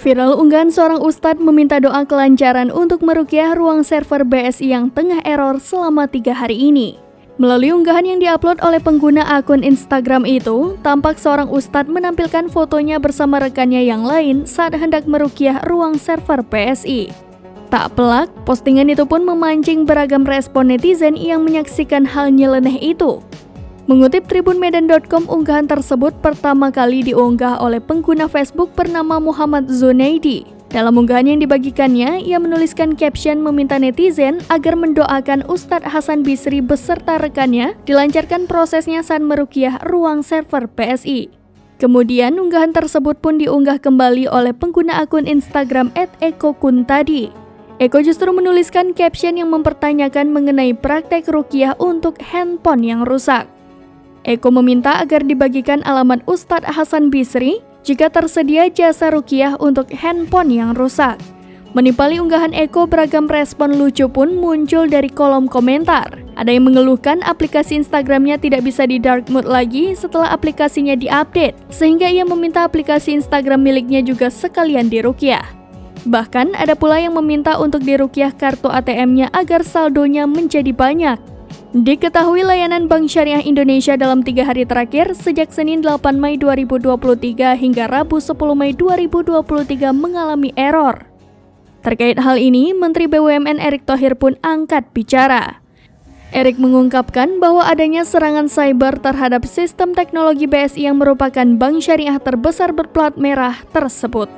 Viral unggahan seorang ustadz meminta doa kelancaran untuk meruqyah ruang server BSI yang tengah error selama 3 hari ini. Melalui unggahan yang diupload oleh pengguna akun Instagram itu, tampak seorang ustadz menampilkan fotonya bersama rekannya yang lain saat hendak meruqyah ruang server BSI. Tak pelak, postingan itu pun memancing beragam respon netizen yang menyaksikan hal nyeleneh itu. Mengutip tribunmedan.com, unggahan tersebut pertama kali diunggah oleh pengguna Facebook bernama Muhammad Zunaidi. Dalam unggahan yang dibagikannya, ia menuliskan caption meminta netizen agar mendoakan Ustadz Hasan Bisri beserta rekannya dilancarkan prosesnya saat meruqyah ruang server PSI. Kemudian, unggahan tersebut pun diunggah kembali oleh pengguna akun Instagram @ekokuntadi. Eko justru menuliskan caption yang mempertanyakan mengenai praktek ruqyah untuk handphone yang rusak. Eko meminta agar dibagikan alamat Ustadz Hasan Bisri jika tersedia jasa ruqyah untuk handphone yang rusak. Menimpali unggahan Eko, beragam respon lucu pun muncul dari kolom komentar. Ada yang mengeluhkan aplikasi Instagramnya tidak bisa di dark mode lagi setelah aplikasinya diupdate, sehingga ia meminta aplikasi Instagram miliknya juga sekalian diruqyah. Bahkan ada pula yang meminta untuk diruqyah kartu ATM-nya agar saldonya menjadi banyak. Diketahui layanan Bank Syariah Indonesia dalam 3 hari terakhir sejak Senin 8 Mei 2023 hingga Rabu 10 Mei 2023 mengalami error. Terkait hal ini, Menteri BUMN Erick Thohir pun angkat bicara. Erick mengungkapkan bahwa adanya serangan cyber terhadap sistem teknologi BSI yang merupakan bank syariah terbesar berplat merah tersebut.